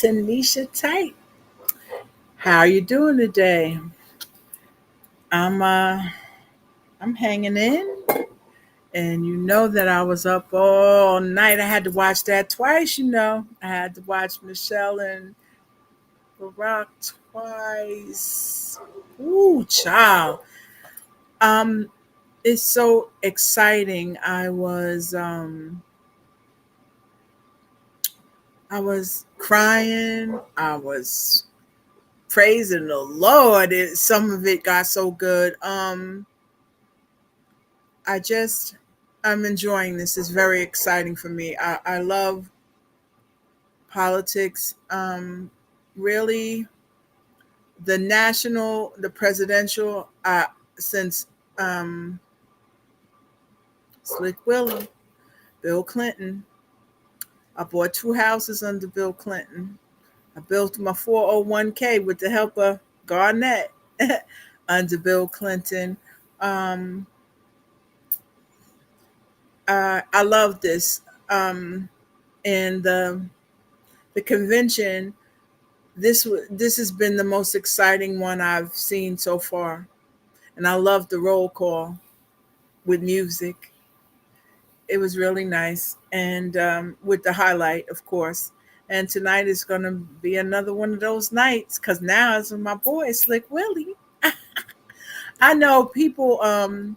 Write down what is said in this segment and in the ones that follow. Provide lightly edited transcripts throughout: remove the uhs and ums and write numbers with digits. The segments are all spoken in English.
Tanisha Tight. How are you doing today? I'm uh I'm hanging in, and you know that I was up all night. I had to watch that twice, I had to watch Michelle and Barack twice. Ooh, child. Um it's so exciting. I was crying. I was praising the Lord. Some of it got so good. I just I'm enjoying this. It's very exciting for me. I love politics. Really, the presidential. Since um, Slick Willie, Bill Clinton. I bought two houses under Bill Clinton. I built my 401k with the help of Garnett under Bill Clinton. Um, I love this. And the convention, this has been the most exciting one I've seen so far, and I love the roll call with music. It was really nice, and with the highlight, of course. And tonight is going to be another one of those nights because now it's with my boy Slick Willie. I know people. I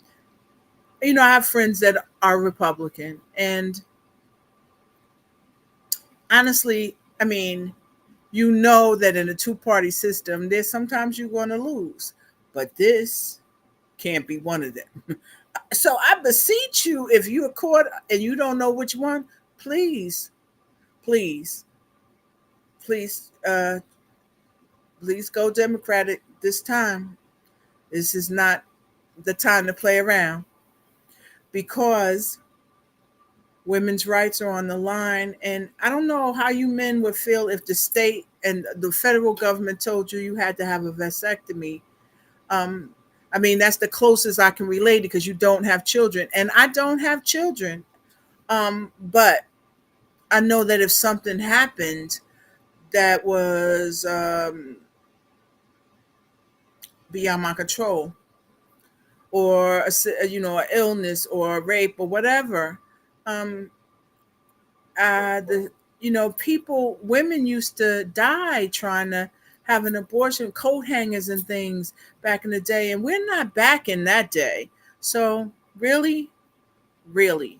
have friends that are Republican, and honestly, I mean, you know that in a two-party system, there's sometimes you're going to lose, but this can't be one of them. So I beseech you, if you're caught and you don't know which one, please, please, please, please go Democratic this time. This is not the time to play around because women's rights are on the line. And I don't know how you men would feel if the state and the federal government told you you had to have a vasectomy. Um, I mean, that's the closest I can relate because you don't have children. And I don't have children. But I know that if something happened that was beyond my control, or an illness or a rape or whatever, um, the women used to die trying to have an abortion, coat hangers and things back in the day, and we're not back in that day. So really, really,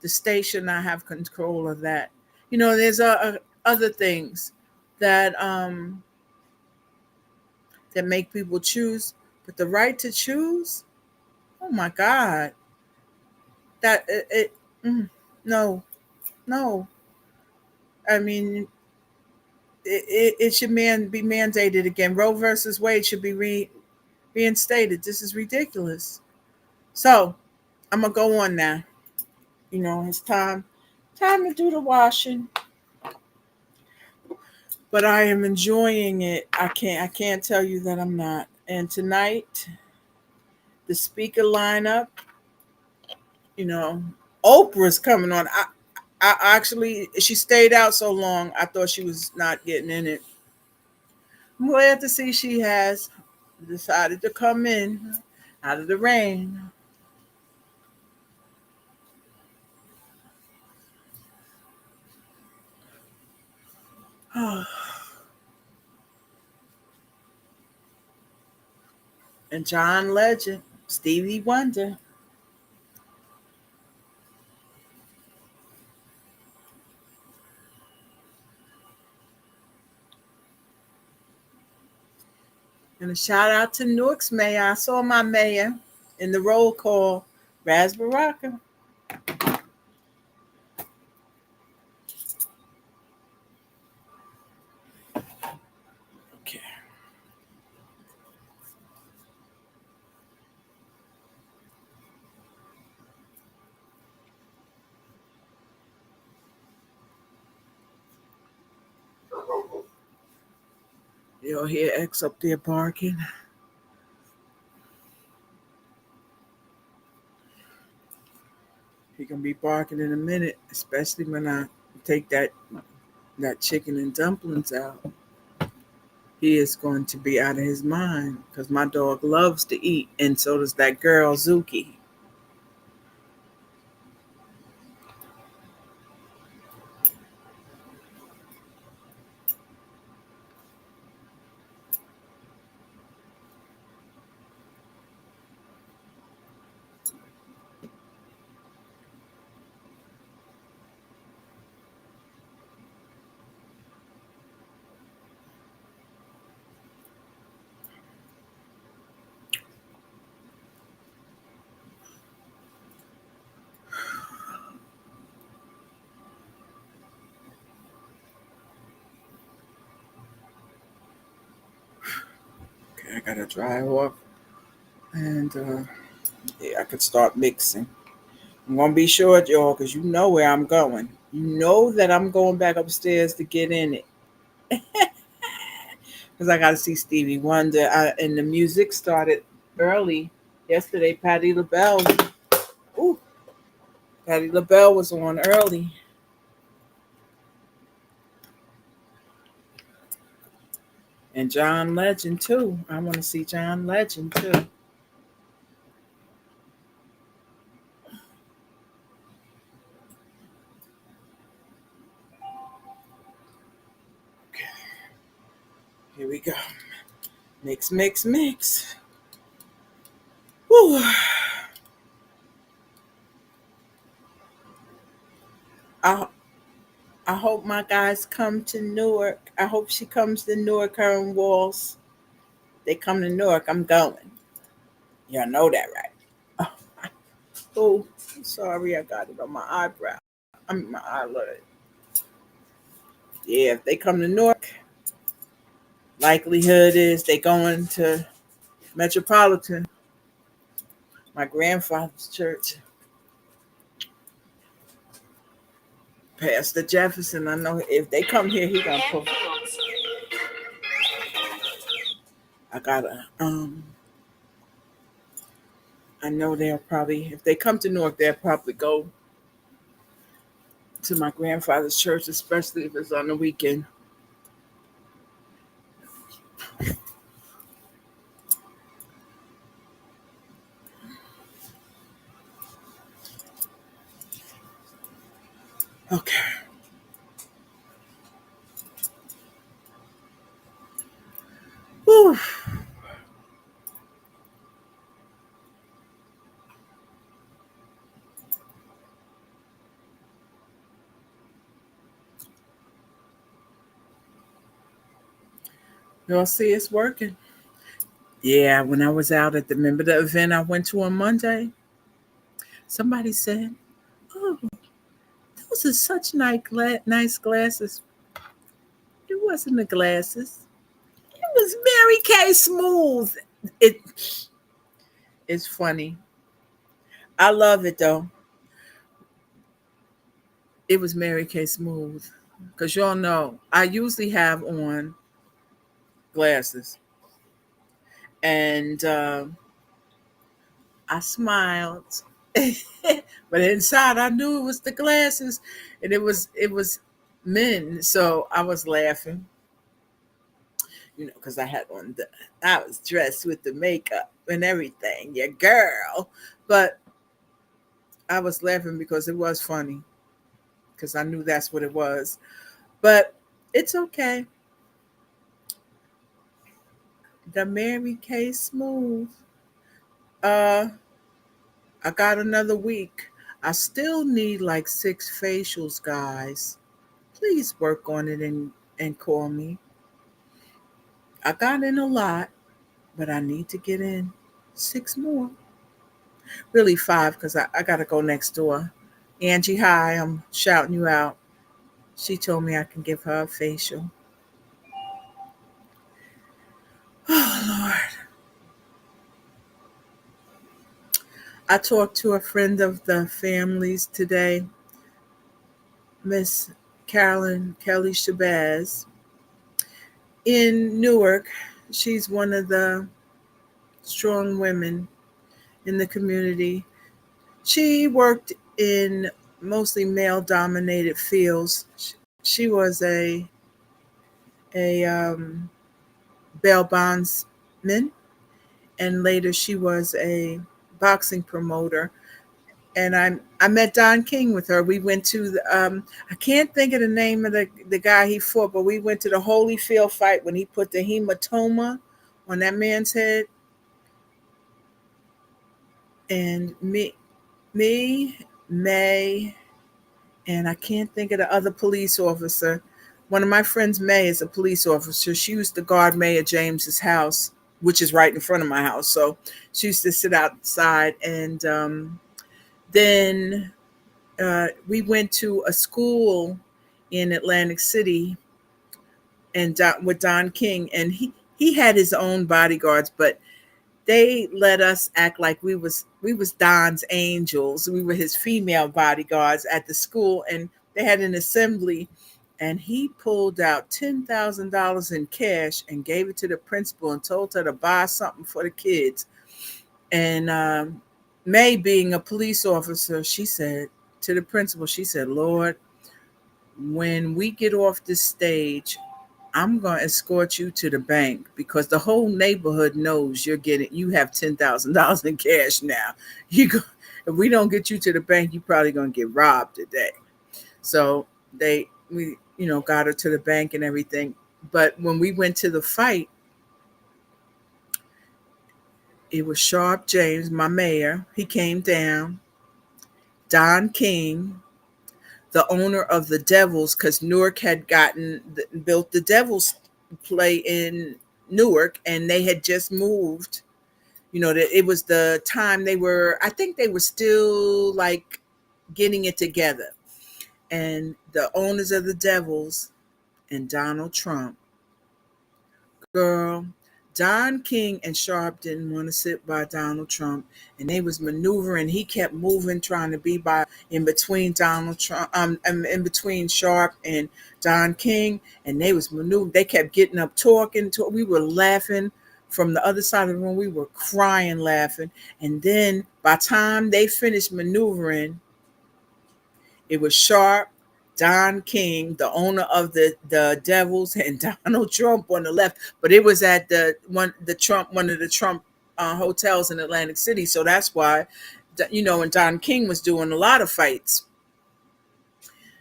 the state should not have control of that. There's other things that that make people choose, but the right to choose, oh my God, that no, no. I mean, it should be mandated again. Roe versus Wade should be reinstated. This is ridiculous. So I'm gonna go on now. It's time to do the washing. But I am enjoying it. I can't tell you that I'm not. And tonight, the speaker lineup, you know, Oprah's coming on. I actually, she stayed out so long. I thought she was not getting in it. I'm glad to see she has decided to come in out of the rain. And John Legend, Stevie Wonder. And a shout out to Newark's mayor. I saw my mayor in the roll call, Raz Baraka. Okay. You'll hear X up there barking. He gonna be barking in a minute, especially when I take that that chicken and dumplings out, he is going to be out of his mind because my dog loves to eat, and so does that girl Zuki. Okay, I gotta dry off, and yeah, I could start mixing. I'm gonna be short, y'all, because you know where I'm going. You know that I'm going back upstairs to get in it, because I gotta see Stevie Wonder. And the music started early yesterday. Patti LaBelle. Ooh, Patti LaBelle was on early, and John Legend too. I want to see John Legend too. Here we go. Mix, mix, mix. Whew. I I hope my guys come to Newark. I hope she comes to Newark. Her and Walls. They come to Newark. I'm going. Y'all know that, right? Oh, sorry, I got it on my eyebrow. I mean my eyelid. Yeah, if they come to Newark, likelihood is they going to Metropolitan, my grandfather's church. Pastor Jefferson. I know if they come here, he gonna put. I gotta. I know they'll probably, if they come to Newark, they'll probably go to my grandfather's church, especially if it's on the weekend. Okay. Whew. Y'all see, it's working. Yeah, when I was out at the, remember the event I went to on Monday? Somebody said, "Oh, those are such nice glasses." It wasn't the glasses. It was Mary Kay Smooth. It it's funny. I love it though. It was Mary Kay Smooth. Because y'all know, I usually have on glasses. And I smiled. But inside I knew it was the glasses. And it was men. So I was laughing, because I had on I was dressed with the makeup and everything. Yeah, girl. But I was laughing because it was funny. Because I knew that's what it was. But it's okay. The Mary Kay Smooth. Uh, I got another week. I still need like 6 facials, guys. Please work on it and call me. I got in a lot, but I need to get in 6 more. Really 5 because I got to go next door. Angie, hi, I'm shouting you out. She told me I can give her a facial. Oh, Lord. I talked to a friend of the families today, Miss Carolyn Kelly Shabazz in Newark. She's one of the strong women in the community. She worked in mostly male dominated fields. She was a bail bondsman, and later she was a boxing promoter. And I met Don King with her. We went to I can't think of the name of the guy he fought, but we went to the Holyfield fight when he put the hematoma on that man's head. And me, May, and I can't think of the other police officer. One of my friends, May, is a police officer. She used to guard Mayor James's house, which is right in front of my house. So she used to sit outside. And then we went to a school in Atlantic City and with Don King, and he had his own bodyguards, but they let us act like we was Don's angels. We were his female bodyguards at the school, and they had an assembly, and he pulled out $10,000 in cash and gave it to the principal and told her to buy something for the kids. And May, being a police officer, she said to the principal, she said, "Lord, when we get off this stage, I'm going to escort you to the bank because the whole neighborhood knows you have $10,000 in cash now. You go, if we don't get you to the bank, you probably going to get robbed today." So we got her to the bank and everything. But when we went to the fight, it was Sharp James, my mayor. He came down. Don King, the owner of the Devils, because Newark had built the Devils play in Newark, and they had just moved. That it was the time I think they were still like getting it together. And the owners of the Devils and Donald Trump, girl, Don King and Sharp didn't want to sit by Donald Trump, and they was maneuvering. He kept moving, trying to be by in between Donald Trump, in between Sharp and Don King, and they was maneuvering. They kept getting up, talking. We were laughing from the other side of the room. We were crying, laughing, and then by the time they finished maneuvering, it was Sharp, Don King, the owner of the Devils, and Donald Trump on the left. But it was at one of the Trump hotels in Atlantic City. So that's why, and Don King was doing a lot of fights.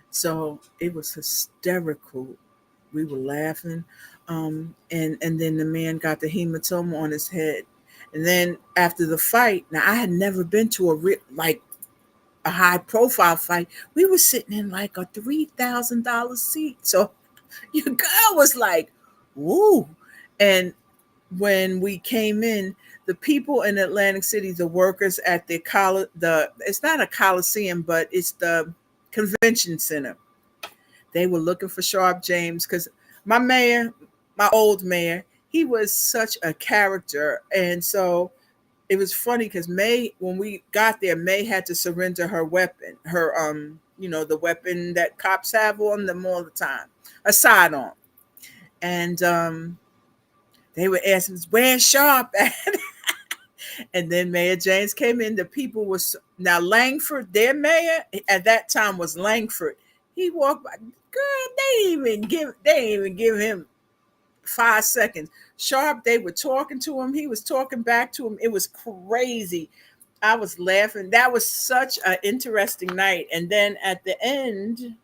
So it was hysterical. We were laughing, and then the man got the hematoma on his head. And then after the fight, now I had never been to a high profile fight. We were sitting in like a $3,000 seat. So your girl was like, woo. And when we came in, the people in Atlantic City, the workers at it's not a coliseum, but it's the convention center. They were looking for Sharp James because my mayor, my old mayor, he was such a character. And so it was funny because May, when we got there, May had to surrender her weapon, the weapon that cops have on them all the time, a sidearm. And they were asking us, "Where's Sharp at?" And then Mayor James came in. The people was now Langford, their mayor at that time was Langford. He walked by, girl, they didn't even give him 5 seconds. Sharp, they were talking to him. He was talking back to him. It was crazy. I was laughing. That was such an interesting night. And then at the end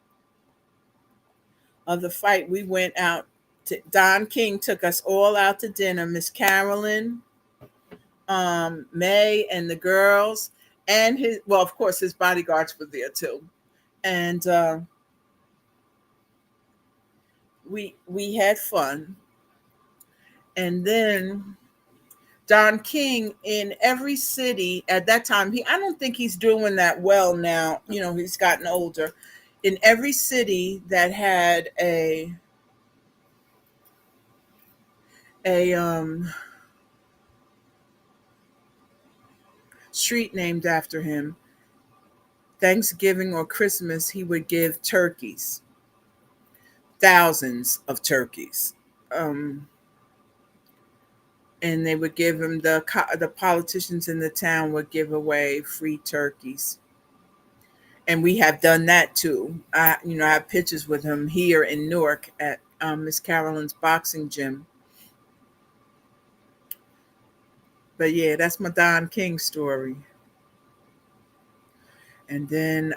of the fight, we went out. Don King took us all out to dinner. Miss Carolyn, May, and the girls, and of course, his bodyguards were there too. And we had fun. And then Don King, in every city at that time, I don't think he's doing that well now. He's gotten older. In every city that had a street named after him, Thanksgiving or Christmas, he would give turkeys, thousands of turkeys. And they would give him the politicians in the town would give away free turkeys. And we have done that too. I have pictures with him here in Newark at Miss Carolyn's boxing gym. But yeah, that's my Don King story. And then,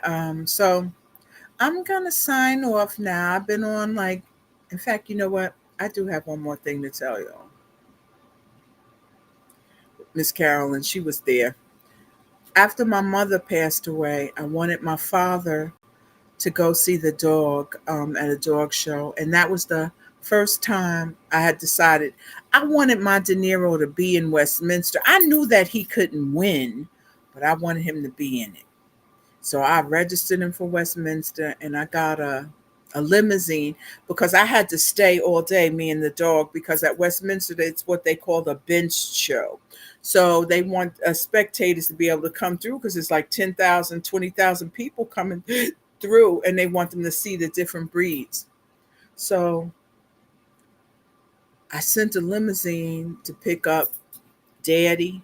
so I'm gonna sign off now. I've been on like, in fact, you know what? I do have one more thing to tell y'all. Miss Carolyn, she was there. After my mother passed away, I wanted my father to go see the dog at a dog show. And that was the first time I had decided I wanted my De Niro to be in Westminster. I knew that he couldn't win, but I wanted him to be in it. So I registered him for Westminster and I got a limousine because I had to stay all day, me and the dog, because at Westminster, it's what they call the bench show. So they want spectators to be able to come through because it's like 10,000, 20,000 people coming through and they want them to see the different breeds. So I sent a limousine to pick up Daddy,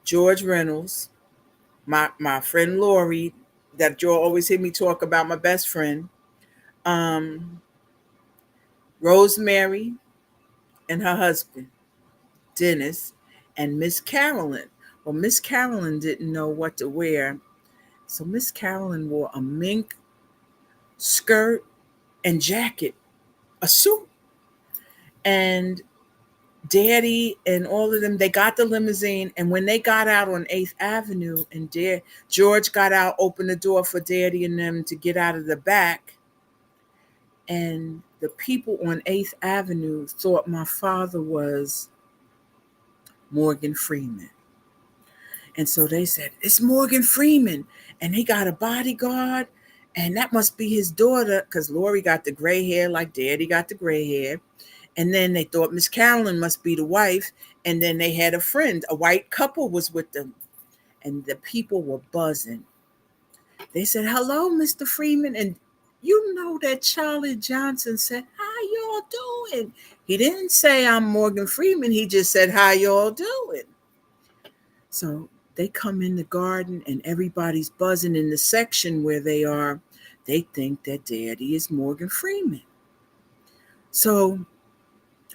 George Reynolds, my friend Lori, that you'll always hear me talk about, my best friend, um, Rosemary and her husband, Dennis, and Miss Carolyn. Well, Miss Carolyn didn't know what to wear. So Miss Carolyn wore a mink skirt and jacket, a suit. And Daddy and all of them, they got the limousine. And when they got out on 8th Avenue and George got out, opened the door for Daddy and them to get out of the back. And the people on 8th Avenue thought my father was Morgan Freeman. And so they said, it's Morgan Freeman. And he got a bodyguard. And that must be his daughter, because Lori got the gray hair like Daddy got the gray hair. And then they thought Miss Carolyn must be the wife. And then they had a friend, a white couple was with them. And the people were buzzing. They said, hello, Mr. Freeman. And you know that Charlie Johnson said, how y'all doing? He didn't say I'm Morgan Freeman. He just said, how y'all doing? So they come in the garden and everybody's buzzing in the section where they are. They think that Daddy is Morgan Freeman. So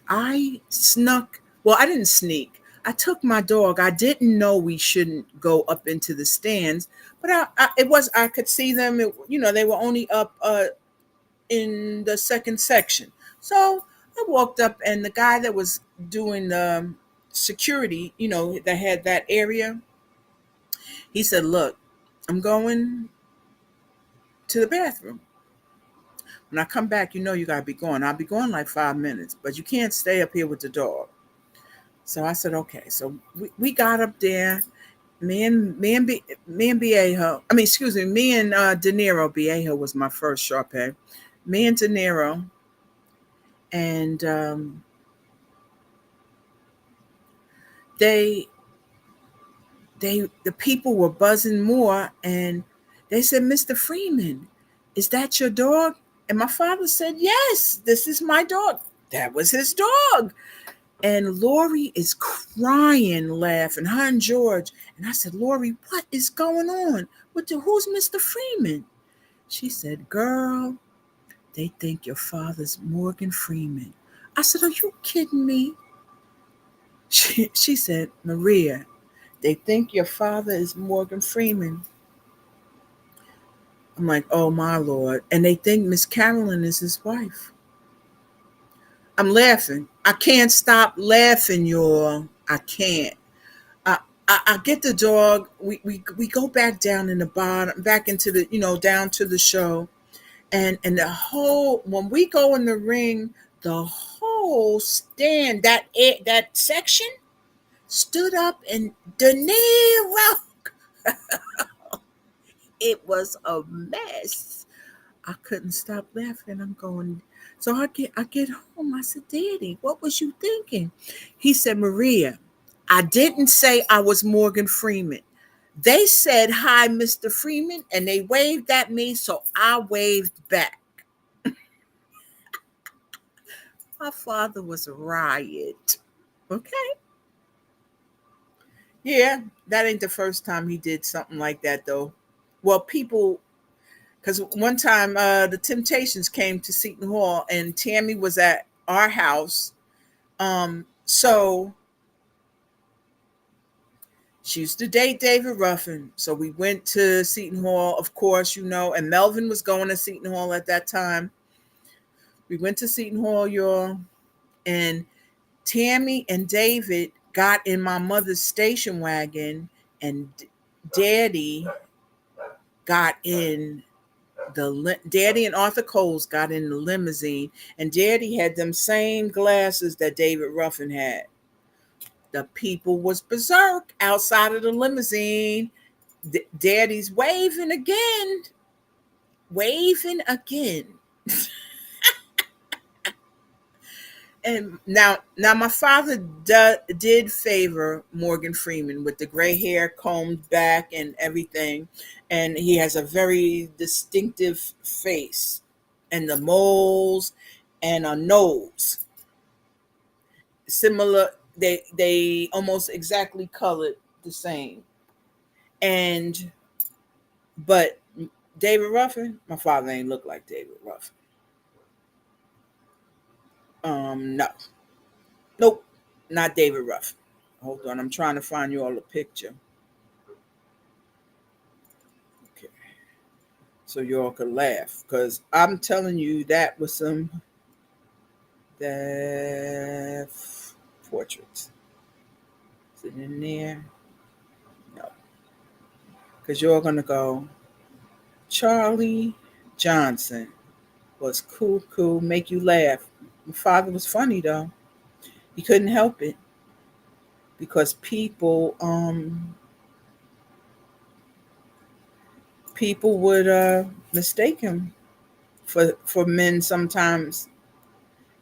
I snuck, well, I didn't sneak. I took my dog. I didn't know we shouldn't go up into the stands, but I could see them. They were only up in the second section. So I walked up, and the guy that was doing the security, that had that area, he said, "Look, I'm going to the bathroom. When I come back, you gotta be going. I'll be going like 5 minutes, but you can't stay up here with the dog." So I said, okay. So we got up there. Me and Viejo. I mean, excuse me. Me and De Niro. Viejo was my first Sharpay. Me and De Niro, and they the people were buzzing more, and they said, "Mr. Freeman, is that your dog?" And my father said, "Yes, this is my dog." That was his dog. And Lori is crying, laughing, her and George. And I said, "Lori, what is going on? Who's Mr. Freeman?" She said, "Girl, they think your father's Morgan Freeman." I said, "Are you kidding me?" She said, "Maria, they think your father is Morgan Freeman." I'm like, "Oh my Lord." And they think Miss Carolyn is his wife. I'm laughing. I can't stop laughing, y'all. I can't. I get the dog. We go back down in the bottom, back into the, down to the show. And the whole, when we go in the ring, the whole stand, that section stood up and De Niro. It was a mess. I couldn't stop laughing. I'm going. So I get home. I said, "Daddy, what was you thinking?" He said, "Maria, I didn't say I was Morgan Freeman. They said, 'Hi, Mr. Freeman,' and they waved at me, so I waved back." My father was a riot. Okay. Yeah, that ain't the first time he did something like that, though. Well, people Because one time the Temptations came to Seton Hall and Tammy was at our house. So she used to date David Ruffin. So we went to Seton Hall, of course, and Melvin was going to Seton Hall at that time. We went to Seton Hall, y'all, and Tammy and David got in my mother's station wagon, and Daddy got in Daddy and Arthur Coles got in the limousine, and Daddy had them same glasses that David Ruffin had. The people was berserk outside of the limousine. Daddy's waving again. And now my father did favor Morgan Freeman with the gray hair combed back and everything, and he has a very distinctive face, and the moles, and a nose similar. They almost exactly colored the same, and but David Ruffin, my father ain't look like David Ruffin. No, nope, not David Ruffin. Hold on, I'm trying to find you all a picture. Okay, so you all could laugh because I'm telling you that was some that portraits. Is it in there? No, because you're gonna go. Charlie Johnson was cool, make you laugh. My father was funny though. He couldn't help it because people would mistake him for men sometimes,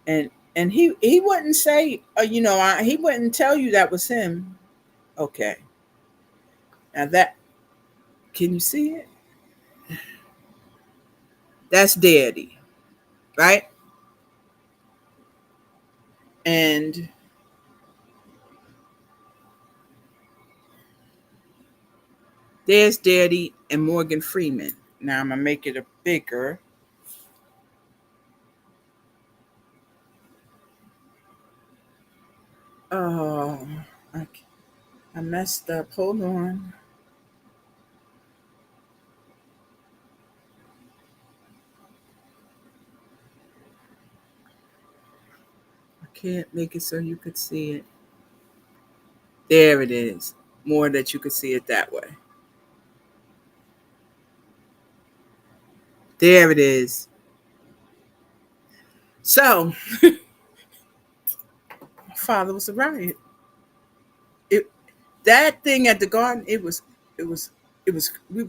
and he wouldn't say he wouldn't tell you that was him. Okay, now that, can you see it? That's Daddy, right? And there's Daddy and Morgan Freeman. Now I'm gonna make it a bigger. Oh, I, I messed up. Hold on. I can't make it so you could see it. There it is. More that you could see it that way. There it is. So, my father was a riot. It That thing at the garden, it was we was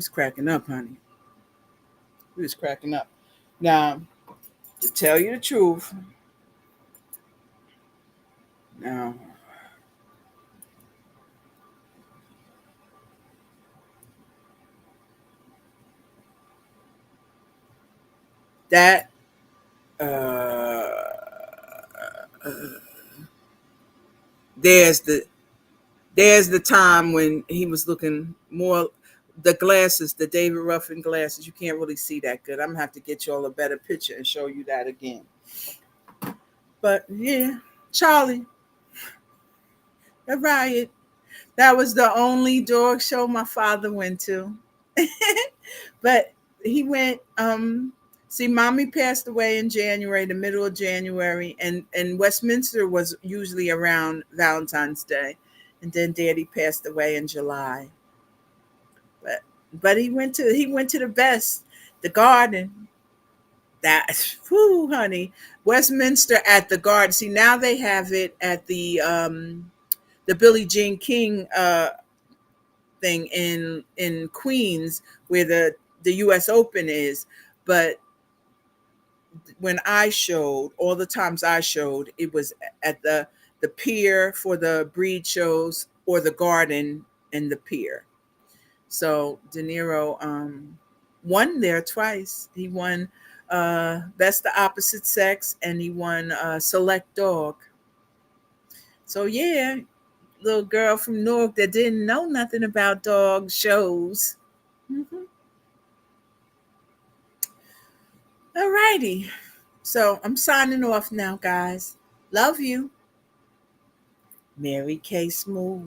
cracking up, honey. We was cracking up. Now, to tell you the truth, now that there's the time when he was looking more, the glasses, the David Ruffin glasses. You can't really see that good. I'm gonna have to get you all a better picture and show you that again. But yeah, Charlie, a riot. That was the only dog show my father went to. But he went. See, mommy passed away in January, the middle of January, and Westminster was usually around Valentine's Day, and then Daddy passed away in July. But he went to the best, the Garden. That whoo, honey, Westminster at the Garden. See, now they have it at the Billie Jean King thing in Queens, where the U.S. Open is. But when I showed, all the times I showed, it was at the pier for the breed shows, or the Garden and the pier. So De Niro won there twice. He won Best the Opposite Sex, and he won Select Dog. So yeah, little girl from Newark that didn't know nothing about dog shows. Mhm. All righty. So I'm signing off now, guys. Love you. Mary K. Smooth.